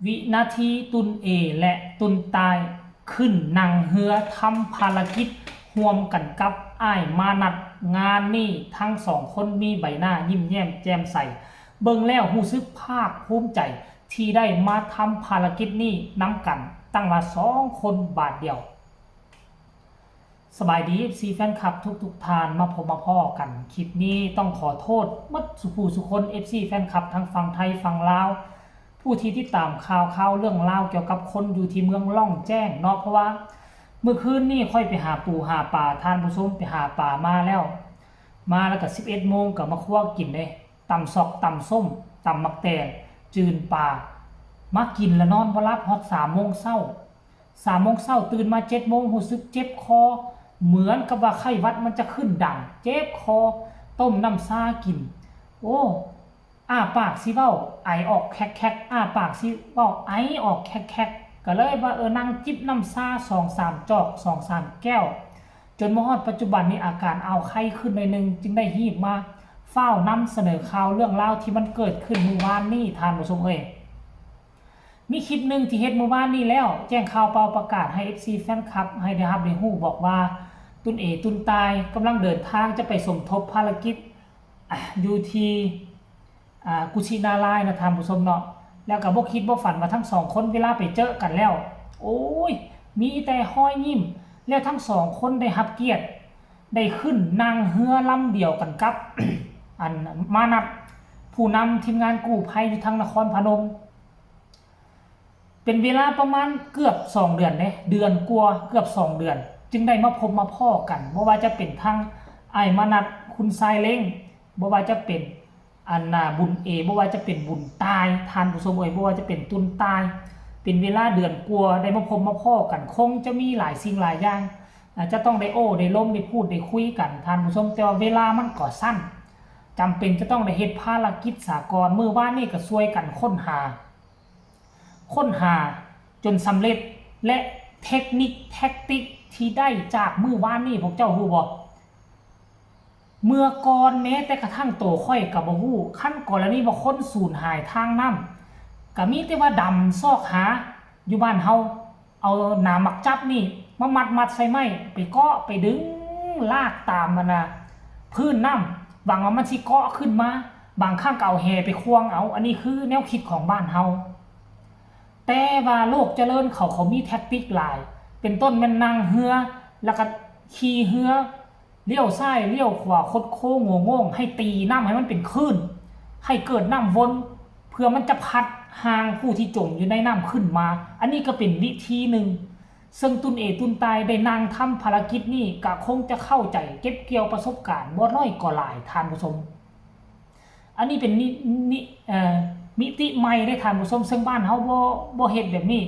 วินาทีตุนเอและตุนตายขึ้นนั่งเฮือทำภารกิจร่วมกันกับอ้ายมานัดงานนี้ทั้งสองคนมีใบหน้ายิ้มแย้มแจ่มใสเบิ่งแล้วรู้สึกภาคภูมิใจที่ได้มาทำภารกิจนี้นำกันตั้งมา2 คนบาทเดียวสบายดี FC แฟนคลับทุกท่านมาพบมาพ่อกันคลิปนี้ต้องขอโทษมัดสุผู้สุคน FC แฟนคลับทั้งฝั่งไทยฝั่งลาวผู้ที่ติดตามข่าวเรื่องราวเกี่ยวกับคนอยู่ที่เมืองล่องแจ้งเนาะเพราะว่าเมื่อคืนนี่ค่อยไปหาปูหาป่าทานผู้ชมไปหาป่ามาแล้วก็11 โมงก็มาคั่วกินเลยตำซอกตำส้มตำมักแตงจืนป่ามากินแล้วนอนบ่หลับฮอด3 โมงเช้า3 โมงเช้าตื่นมา7 โมงรู้สึกเจ็บคอเหมือนกับว่าไข้หวัดมันจะขึ้นดังเจ็บคอต้มน้ำซากินโอ้อ้าปากสิเว้าไอออกแคกๆอ้าปากสิเว้าไอออกแคกๆก็เลยว่านั่งจิบน้ำซา 2-3 จอก 2-3 แก้วจนมาฮอดปัจจุบันนี้อาการเอาไข้ขึ้นหน่อยนึงจึงได้ฮีบมาเฝ้านำเสนอข่าวเรื่องราวที่มันเกิดขึ้นเมื่อวานนี้ท่านผู้ชมมีคลิปนึงที่เฮ็ดเมื่อวานนี้แล้วแจ้งข่าวเปล่าประกาศให้ FC แฟนคลับให้ได้รับได้ฮู้บอกว่าตุนเอตุนตายกำลังเดินทางจะไปสมทบภารกิจอยู่ที่กุชินารายณ์นะท่านผู้ชมเนาะแล้วก็บ่คิดบ่ฝันว่าทั้ง2 คนเวลาไปเจอกันแล้วโอ้ยมีแต่ห้อยยิ้มแล้วทั้ง2 คนได้รับเกียรติได้ขึ้นนั่งเรือลำเดียวกันกับ มานัดผู้นำทีมงานกู้ภัยอยู่ทางนครพนมเป็นเวลาประมาณเกือบ2 เดือนเดือนกว่าเกือบ2 เดือนจึงได้มาพบมาพ้อกันบ่ว่าจะเป็นทางไอ้มานัดคุณทรายเล้งบ่ว่าจะเป็นบุญเอบ่ว่าจะเป็นบุญตายทานผู้ชมบ่ว่าจะเป็นตุนตายเป็นเวลาเดือนกว่าได้มาพบมาพ้อกันคงจะมีหลายสิ่งหลายอย่างจะต้องได้ได้ล้มได้พูดได้คุยกันทานผู้ชมแต่ว่าเวลามันก็สั้นจำเป็นจะต้องได้เฮ็ดภารกิจสากลมื้อวานนี้ก็ช่วยกันค้นหาจนสำเร็จและเทคนิคแท็กติกที่ได้จากมื้อวานนี้พวกเจ้าฮู้บ่เมื่อก่อนแม้แต่กระทั่งโตค่อยกับบ่ฮู้ขั้นกรณีว่าคนสูญหายทางน้ำก็มีแต่ว่าดำซอกหาอยู่บ้านเฮาเอาหนามักจับนี่มามัดใส่ไม้ไปเกาะไปดึงลากตามมันพื้นน้ำหวังว่ามันสิเกาะขึ้นมาบางครั้งก็เอาแหไปควงเอาอันนี้คือแนวคิดของบ้านเฮาแต่ว่าโลกเจริญเขามีแท็กติกหลายเป็นต้นแม่นนั่งเรือแล้วก็ขี่เรือเลี้ยวซ้ายเลี้ยวขวาคดโค้งโง่ให้ตีน้ำให้มันเป็นคลื่นให้เกิดน้ำวนเพื่อมันจะพัดหางผู้ที่จมอยู่ในน้ำขึ้นมาอันนี้ก็เป็นวิธีหนึ่งซึ่งตุนเอตุนตายได้นางทำภารกิจนี้ก็คงจะเข้าใจเก็บเกี่ยวประสบการณ์บ่น้อยก็หลายท่านผู้ชมอันนี้เป็นมิติใหม่ได้ท่านผู้ชมซึ่งบ้านเฮาบ่เฮ็ดแบบนี้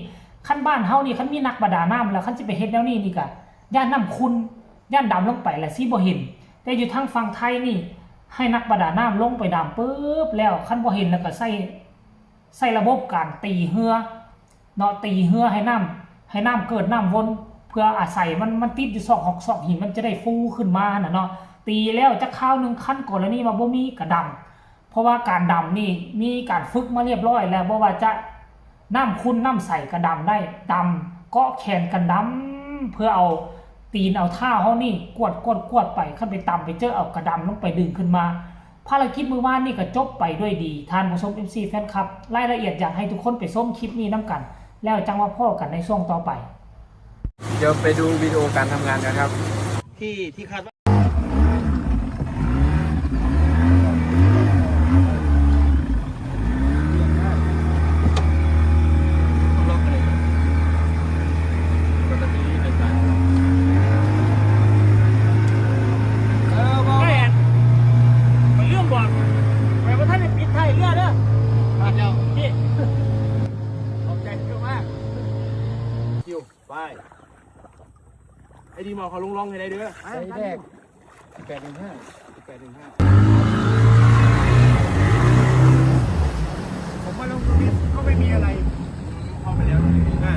คันบ้านเฮานี่คันมีนักประดาน้ำแล้วคันสิไปเฮ็ดแนวนี้นี่ก็ย่านน้ำขุ่นย่านดำลงไปแล้วสิบ่เห็นแต่อยู่ทางฝั่งไทยนี่ให้นักประดาน้ำลงไปดำปึ๊บแล้วคันบ่เห็นแล้วก็ใส่ระบบการตีเรือเนาะตีเรือให้น้ำเกิดน้ำวนเพื่ออาศัยมันติดอยู่ซอกหอกซอกหินมันจะได้ฟูขึ้นมาน่ะเนาะตีแล้วจะคราวนึงคันก่อนแล้วนี่ว่าบ่มีกระดำเพราะว่าการดำนี่มีการฝึกมาเรียบร้อยแล้วบ่ว่าจะน้ำขุ่นน้ำใสกระดำได้ดำเกาะแขนกันดำเพื่อเอาตีนเอาเท้าเฮานี่กวดไปขึ้นไปต่ำไปเจอเอากระดำลงไปดึงขึ้นมาภารกิจมื้อวานนี่ก็จบไปด้วยดีท่านผู้ชม MC แฟนคลับรายละเอียดอยากให้ทุกคนไปชมคลิปนี้นำกันแล้วจังว่าพ่อกันในช่วงต่อไปเดี๋ยวไปดูวิดีโอการทำงานกันครับที่คาดว่าไอ้ดีมอเขาลงให้ได้เด้อไอ้แรก815ผมว่าลงตรงนี้ก็ไม่มีอะไรเข้าไปแล้วได้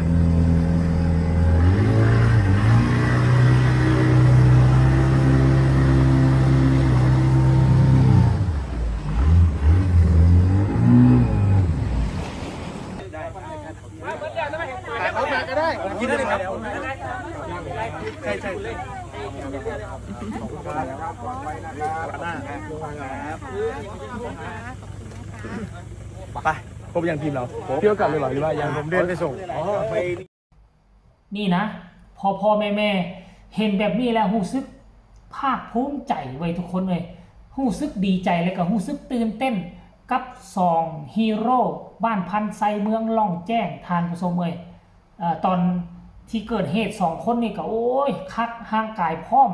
ได้กินได้เลยครับใช่ใช่ไปครบยังทีมเราเที่ยวกลับเลยเหรอหรือว่ายังผมเดินไปส่งอ๋อไป นี่นะพ่อแม่เห็นแบบนี้แล้วรู้สึกภาคภูมิใจไว้ทุกคนเลยรู้สึกดีใจแล้วก็รู้สึกตื่นเต้นกับ2ฮีโร่บ้านพันไซเมืองล่องแจ้งทานผู้ชมเลยตอนที่เกิดเหตุ2คนนี่ก็โอ้ยคักห่างกายพร้อม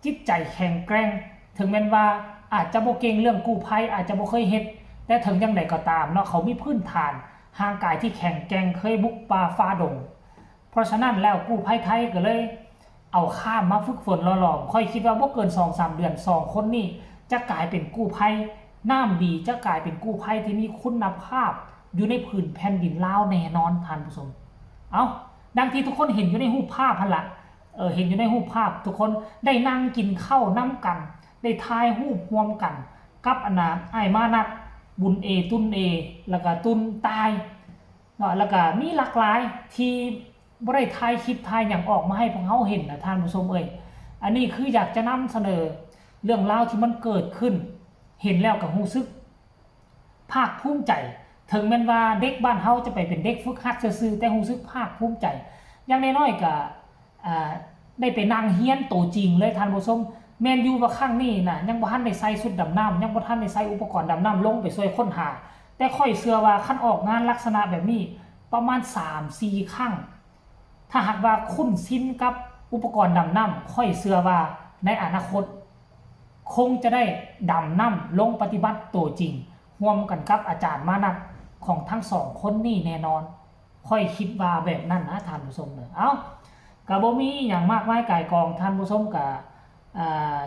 จิตใจแข็งแกร่งถึงแม้ว่าอาจจะบ่เก่งเรื่องกู้ภัยอาจจะบ่เคยเฮ็ดแต่ถึงยังไงก็ตามเนาะเขามีพื้นฐานห่างกายที่แข็งแกร่งเคยบุกป่าฝ่าดงเพราะฉะนั้นแล้วกู้ภัยไทยก็เลยเอาข้ามมาฝึกฝนหล่อๆค่อยคิดว่าบ่เกิน 2-3 เดือน2คนนี้จะกลายเป็นกู้ภัยน้ำดีจะกลายเป็นกู้ภัยที่มีคุณภาพอยู่ในผืนแผ่นดินลาวแน่นอนท่านผู้ชมเอาดังที่ทุกคนเห็นอยู่ในรูปภาพหั่นล่ะเห็นอยู่ในรูปภาพทุกคนได้นั่งกินข้าวน้ำกันได้ถ่ายรูปร่วมกันกับอ้ายมานัดบุญตุนแล้วก็ตุนตายเนาะแล้วก็มีหลากหลายที่บ่ได้ถ่ายคลิปถ่ายอย่างออกมาให้พวกเขาเห็นนะท่านผู้ชมอันนี้คืออยากจะนำเสนอเรื่องราวที่มันเกิดขึ้นเห็นแล้วก็รู้สึกภาคภูมิใจถึงแม้ว่าเด็กบ้านเฮาจะไปเป็นเด็กฝึกหัดซื่อๆแต่รู้สึกภาคภูมิใจอย่างน้อยๆก็ได้ไปนั่งเฮียนโตจริงเลยท่านผู้ชมแม่นอยู่ว่าครั้งนี้น่ะยังบ่ทันได้ใส่ชุดดำน้ำยังบ่ทันได้ใส่อุปกรณ์ดำน้ำลงไปช่วยค้นหาแต่ค่อยเชื่อว่าคันออกงานลักษณะแบบนี้ประมาณ 3-4 ครั้งถ้าหากว่าคุ้นชินกับอุปกรณ์ดำน้ำค่อยเชื่อว่าในอนาคตคงจะได้ดำน้ำลงปฏิบัติตัวจริงร่วมกันกับอาจารย์มานัดของทั้ง2คนนี้แน่นอนค่อยคิดว่าแบบนั้นนะท่านผู้ชมเอ้าก็บ่มีหยังมากมายก่ายกองท่านผู้ชมก็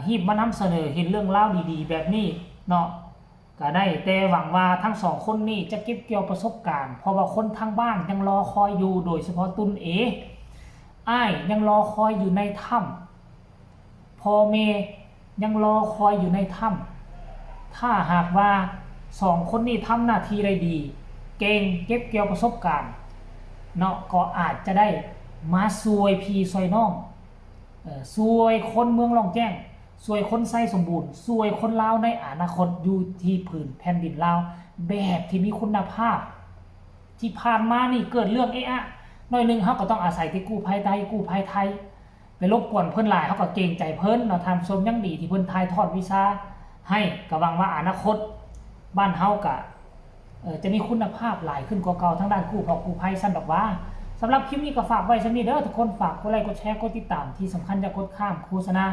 ฮีบมานำเสนอเห็นเรื่องราวดีๆแบบนี้เนาะก็ได้แต่หวังว่าทั้ง2คนนี้จะเก็บเกี่ยวประสบการณ์เพราะว่าคนทางบ้านยังรอคอยอยู่โดยเฉพาะตุนอ้ายยังรอคอยอยู่ในถ้ำพ่อแม่ยังรอคอยอยู่ในถ้ำถ้าหากว่า2คนนี้ทำหน้าที่ได้ดีเก่งเก็บเกี่ยวประสบการณ์เนาะก็อาจจะได้มาช่วยพี่ช่วยน้องช่วยคนเมืองล่องแจ้งช่วยคนไส้สมบูรณ์ช่วยคนลาวในอนาคตอยู่ที่ผืนแผ่นดินลาวแบบที่มีคุณภาพที่ผ่านมานี่เกิดเรื่องหน่อยนึงเฮาก็ต้องอาศัยที่กู้ภัยไทยไปรบกวนเพิ่นหลายเฮาก็เกรงใจเพิ่นเนาะทำชมยังดีที่เพิ่นถ่ายทอดวิชาให้ก็หวังว่าอนาคตบ้านเฮาก็จะมีคุณภาพหลายขึ้นกว่าเก่าทั้งด้านกู้ภัยซั่นดอกว่าสำหรับคลิปนี้ก็ฝากไว้ซั่นนี้เด้อทุกคนฝากกดไลค์กดแชร์กดติดตามที่สำคัญอย่ากดข้ามโฆษณา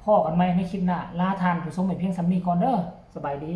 พอกันใหม่ในคลิปหน้าลาท่านผู้ชมไปเพียงส่ำนี้ก่อนเด้อสบายดี